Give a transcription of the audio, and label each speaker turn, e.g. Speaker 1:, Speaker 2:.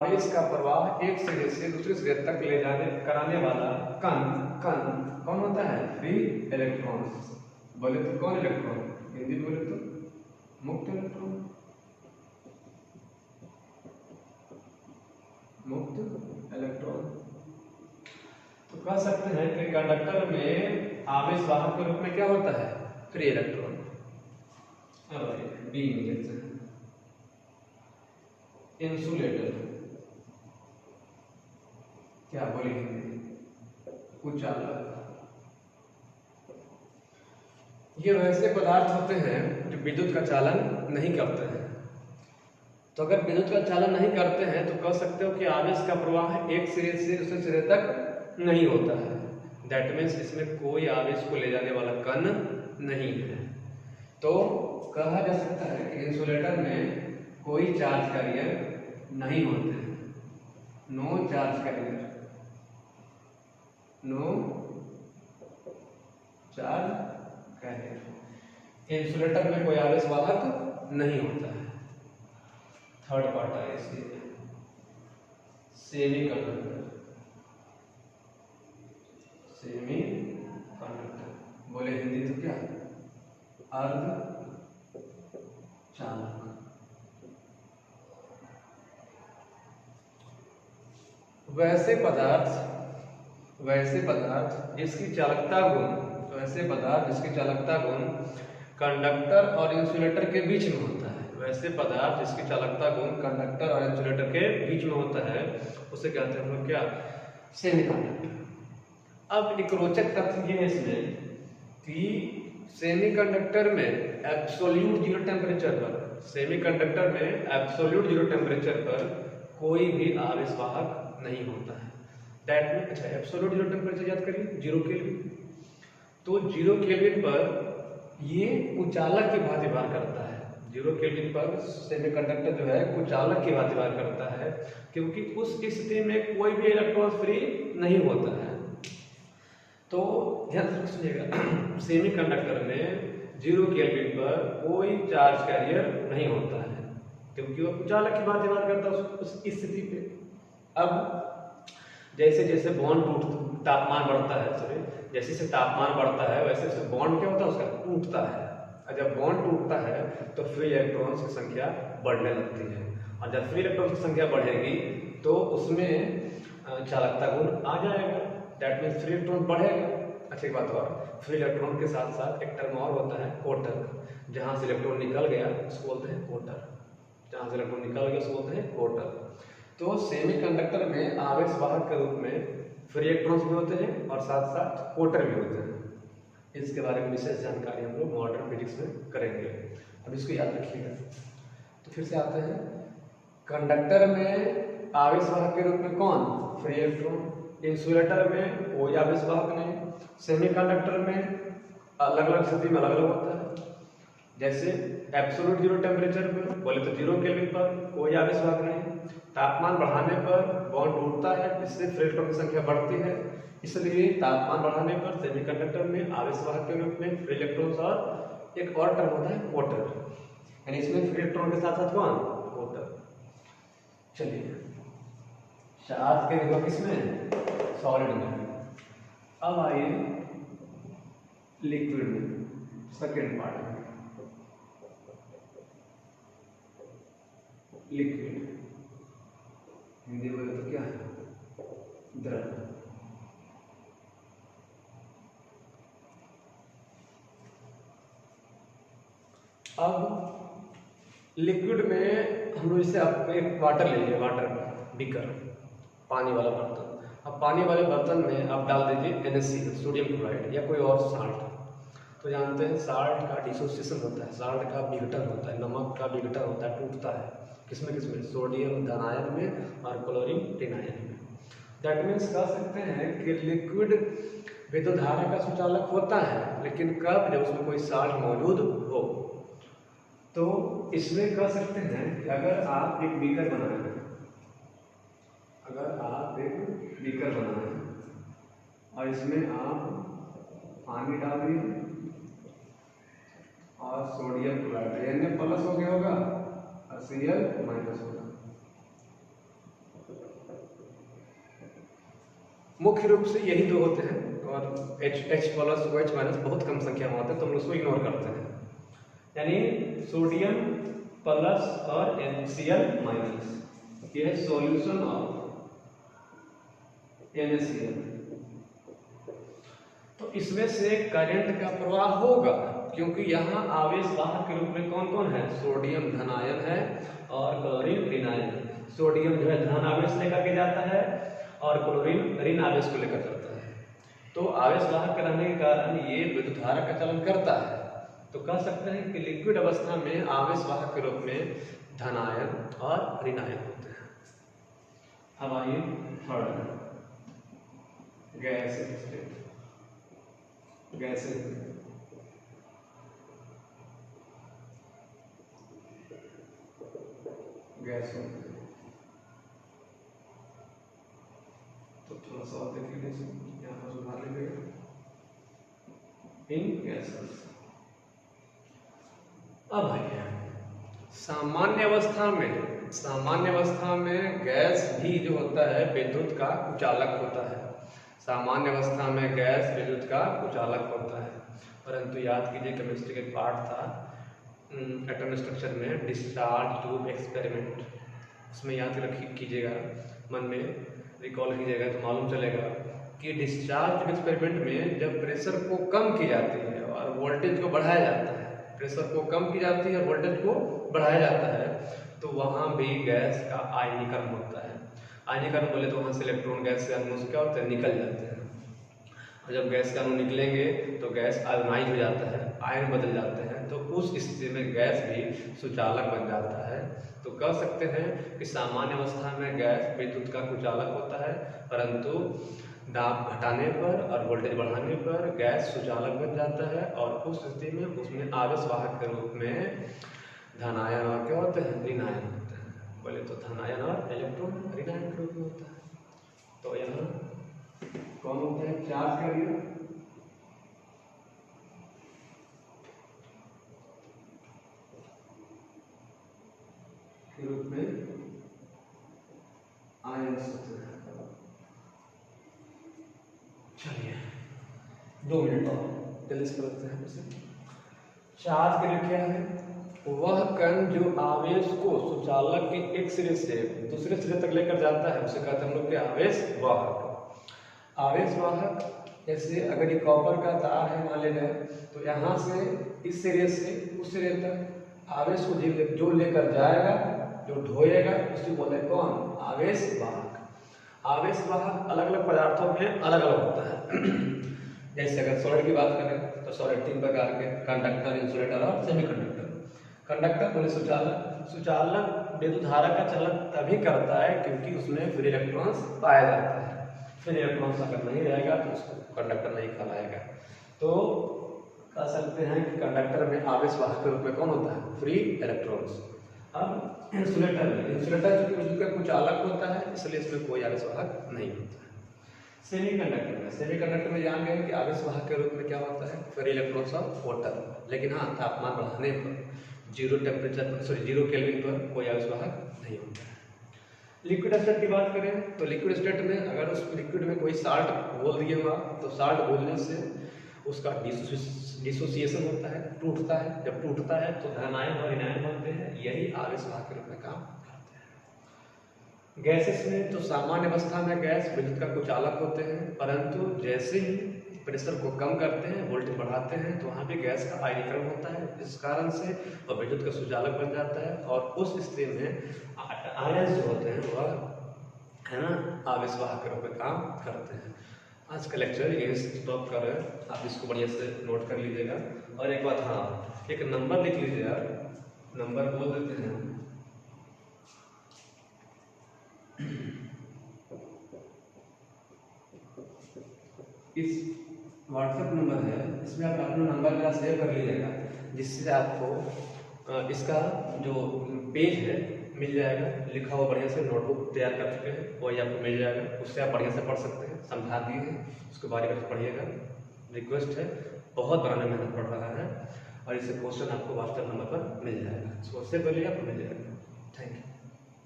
Speaker 1: आवेश का प्रवाह एक सिरे से दूसरे सिरे तक ले जाने कराने वाला कण कण कौन होता है? Free electrons. बोले तो कौन इलेक्ट्रॉन? हिंदी बोले तो मुक्त इलेक्ट्रॉन, मुक्त इलेक्ट्रॉन। तो कह सकते हैं कि कंडक्टर में आवेश वाहक के रूप में क्या होता है? Free electron. अब बी में देखते हैं इंसुलेटर, क्या बोलेंगे? कुचालक। ये वैसे पदार्थ होते हैं जो विद्युत का चालन नहीं करते हैं। तो अगर विद्युत का चालन नहीं करते हैं तो कह सकते हो कि आवेश का प्रवाह एक सिरे से दूसरे सिरे तक नहीं होता है। दैट मीन्स इसमें कोई आवेश को ले जाने वाला कण नहीं है। तो कहा जा सकता है कि इंसुलेटर में कोई चार्ज कैरियर नहीं होते हैं। No charge carrier, no charge carrier. Insulator में कोई आवेश वाहक नहीं होता है। थर्ड पार्ट है इसके सेमी कंडक्टर। सेमी कंडक्टर बोले हिंदी तो क्या? अर्ध चालक। वैसे पदार्थ जिसकी चालकता गुण कंडक्टर और इंसुलेटर के बीच में होता है। वैसे पदार्थ जिसकी चालकता गुण कंडक्टर और इंसुलेटर के बीच में होता है उसे कहते हैं हम लोग क्या? सेमीकंडक्टर। अब एक रोचक तथ्य ये है इसमें कि सेमीकंडक्टर में एब्सोल्यूट जीरो टेम्परेचर पर कोई भी आवेश वाहक नहीं होता है। दैट मीन अच्छा एब्सोल्यूट जीरो टेम्परेचर याद करिए, 0 केल्विन। तो 0 केल्विन पर ये कुचालक की भांति व्यवहार करता है। 0 केल्विन पर सेमीकंडक्टर जो है कुचालक की भांति व्यवहार करता है, क्योंकि उस स्थिति में कोई भी इलेक्ट्रॉन फ्री नहीं होता है। तो ध्यान से सुनिएगा, सेमीकंडक्टर में 0 केल्विन पर कोई चार्ज कैरियर नहीं होता है, क्योंकि वह कुचालक की भांति व्यवहार करता है उस स्थिति पे। अब जैसे जैसे तापमान बढ़ता है, जैसे तापमान बढ़ता है वैसे वैसे बॉन्ड क्या होता है? उसका टूटता है। और जब बॉन्ड टूटता है तो फ्री इलेक्ट्रॉन्स की संख्या बढ़ने लगती है, और जब फ्री इलेक्ट्रॉन्स की संख्या बढ़ेगी तो उसमें चालकता गुण आ जाएगा। दैट मीन्स फ्री इलेक्ट्रॉन बढ़ेगा। अच्छी बात और फ्री इलेक्ट्रॉन के साथ साथ एक टर्म और होता है कोटर। जहाँ से इलेक्ट्रॉन निकल गया उसको बोलते हैं कोटर। जहाँ से इलेक्ट्रॉन निकल गया उसको बोलते हैं कोटर। तो सेमीकंडक्टर में आवेश वाहक के रूप में फ्री इलेक्ट्रॉन्स भी होते हैं और साथ साथ कोटर भी होते हैं। इसके बारे में विशेष जानकारी हम लोग मॉडर्न फिजिक्स में करेंगे। अब इसको याद रखिएगा। तो फिर से आते हैं, कंडक्टर में आवेश वाहक के रूप में कौन? Free electron. इंसुलेटर में कोई आवेश वाहक नहीं। सेमीकंडक्टर में अलग अलग स्थिति में अलग अलग होता है। जैसे एब्सोल्यूट जीरो टेम्परेचर पर बोले तो 0 केल्विन पर कोई आवेश वाहक नहीं। तापमान बढ़ाने पर बॉन्ड टूटता है, जिससे फ्री इलेक्ट्रॉन की संख्या बढ़ती है। इसलिए तापमान बढ़ाने पर सेमीकंडक्टर में आवेश वाहक के रूप में फ्री इलेक्ट्रॉन्स और एक और टर्म होता है कोटर। यानी इसमें फ्री इलेक्ट्रॉन के साथ साथ कौन? कोटर। चलिए चार्ज के विभव किसमें? सॉलिड में। अब आइए लिक्विड में, सेकेंड पार्ट में। लिक्विड हिंदी बोले तो क्या है? द्रव। अब लिक्विड में हम लोग जैसे आप एक वाटर ले लीजिए, वाटर बीकर, पानी वाला बर्तन। अब पानी वाले बर्तन में आप डाल दीजिए NaCl, सोडियम क्लोराइड या कोई और साल्ट। तो जानते हैं साल्ट का डिसोसिएशन होता है, साल्ट का विघटन होता है, नमक का विघटन होता है, टूटता है। किसमें? सोडियम धनायन में और क्लोरीन ऋणायन में। दैट मीन्स कह सकते हैं कि लिक्विड विद्युत धारा का सुचालक होता है, लेकिन कब? जब उसमें कोई साल्ट मौजूद हो। तो इसमें कह सकते हैं कि अगर आप एक बीकर बनाए और इसमें आप पानी डाल दिए और सोडियम क्लोराइड, Na प्लस हो गया होगा और Cl माइनस होगा। मुख्य रूप से यही दो होते हैं, और H प्लस और H माइनस बहुत कम संख्या में होते हैं, तो हम उसको इग्नोर करते हैं। यानी सोडियम प्लस और NaCl माइनस, ये है सॉल्यूशन ऑफ NaCl। तो इसमें से करंट का प्रवाह होगा, क्योंकि यहाँ आवेश वाहक के रूप में कौन कौन है, सोडियम धनायन है और क्लोरीन ऋणायन है। सोडियम जो है धन आवेश लेकर के जाता है और क्लोरीन ऋण आवेश को लेकर जाता है। तो आवेश वाहक रहने के कारण ये विद्युत धारा का चलन करता है। तो कह सकते हैं कि लिक्विड अवस्था में आवेश वाहक के रूप में धनायन और ऋणायन होते हैं। अब आइए third, gas state. Gas gas तो थोड़ा सा और देख लीजिए, यहाँ पर सुधार लीजिएगा। इन गैसेस अब आइए सामान्य अवस्था में गैस भी जो होता है विद्युत का कुचालक होता है। सामान्य अवस्था में गैस विद्युत का कुचालक होता है, परंतु याद कीजिए केमिस्ट्री का एक पार्ट था एटम स्ट्रक्चर में, डिस्चार्ज ट्यूब एक्सपेरिमेंट, उसमें याद कीजिएगा, मन में रिकॉल कीजिएगा तो मालूम चलेगा कि डिस्चार्ज ट्यूब एक्सपेरिमेंट में जब प्रेशर को कम की जाती है और वोल्टेज को बढ़ाया जाता है, प्रेशर को कम की जाती है और वोल्टेज को बढ़ाया जाता है, तो वहाँ भी गैस का आयनीकरण होता है। आयनीकरण बोले तो वहाँ से इलेक्ट्रॉन गैस के अणु से क्या होता है, निकल जाते हैं। और जब गैस के अणु निकलेंगे तो गैस आयोनाइज हो जाता है, आयन बदल जाते हैं, तो उस स्थिति में गैस भी सुचालक बन जाता है। तो कह सकते हैं कि सामान्य अवस्था में गैस विद्युत का कुचालक होता है, परंतु दाब घटाने पर और वोल्टेज बढ़ाने पर गैस सुचालक बन जाता है, और उस स्थिति में उसमें आवेश वाहक के रूप में धनायन और क्या होते हैं, ऋणायन होते हैं। बोले तो धनायन और इलेक्ट्रॉन ऋणायन के रूप में होता है। तो यहाँ कौन होते हैं, चार्ज कैरियर के रूप में आयन्स होते हैं। चलिए 2 मिनट और जल्दी से करते हैं। चार्ज के लिए क्या है, वह कण जो आवेश को सुचालक के एक सिरे से दूसरे सिरे तक लेकर जाता है उसे कहते हैं हम लोग के आवेश वाहक। आवेश वाहक जैसे अगर ये कॉपर का तार है मान लेना, तो यहाँ से इस सिरे से उस सिरे तक आवेश को जो लेकर जाएगा, जो ढोएगा, उसे बोलते हैं कौन, आवेश वाहक। आवेश वाहक अलग अलग पदार्थों में अलग अलग होता है। जैसे अगर सॉलिड की बात करें तो सॉलिड 3 प्रकार के, कंडक्टर, इंसुलेटर और सेमीकंडक्टर। कंडक्टर बोले सुचालक। सुचालक विद्युत धारा का चलन तभी करता है क्योंकि उसमें फ्री इलेक्ट्रॉन्स पाया जाता है। फ्री इलेक्ट्रॉन्स अगर नहीं रहेगा तो उसको कंडक्टर नहीं कहलाएगा। तो कह सकते हैं कि कंडक्टर में आवेश वाहक के रूप में कौन होता है, फ्री इलेक्ट्रॉन्स। अब इंसुलेटर चूंकि का कुछ अलग होता है, इसलिए इसमें कोई आवेश वाहक नहीं होता है। सेमीकंडक्टर में जान गए कि आवेश वाहक के रूप में क्या होता है, फ्री इलेक्ट्रॉन्स ऑफ वाटर। लेकिन हाँ, तापमान बढ़ाने पर जीरो केल्विन पर कोई आवेश वाहक नहीं होता है। लिक्विड स्टेट की बात करें तो लिक्विड स्टेट में अगर उस लिक्विड में कोई साल्ट घोल दिया हुआ, तो साल्ट घोलने से उसका डिसोसिएशन होता है, टूटता है। जब टूटता है तो धनायन और ऋणायन बनते हैं, यही आवेश वाहक के रूप में काम करते हैं। गैसेस में तो सामान्य अवस्था में गैस विद्युत का कुचालक होते हैं, परंतु जैसे ही प्रेशर को कम करते हैं, वोल्टेज बढ़ाते हैं, तो वहाँ भी गैस का आयनीकरण होता है, इस कारण से वह विद्युत का सुचालक बन जाता है। और उस स्थिति में आयन जो होते हैं वह है ना आवेश वाहक के रूप में काम करते हैं। आज का लेक्चर यही स्टॉप कर रहे हैं, आप इसको बढ़िया से नोट कर लीजिएगा। और एक बात, हाँ, एक नंबर लिख लीजिए यार, नंबर बोल देते हैं हम। इस व्हाट्सएप नंबर है, इसमें आप अपना नंबर मेरा सेव कर लीजिएगा, जिससे आपको इसका जो पेज है मिल जाएगा, लिखा हुआ बढ़िया से, नोटबुक तैयार कर चुके हैं, वही आपको मिल जाएगा। उससे आप बढ़िया से पढ़ सकते हैं, समझा दिए हैं, उसके बारे में पढ़िएगा। रिक्वेस्ट है, बहुत बड़ा मेहनत पड़ रहा है, और इससे क्वेश्चन आपको व्हाट्सएप नंबर पर मिल जाएगा, उसको सेव कर लीजिए, आपको मिल जाएगा। Thank you.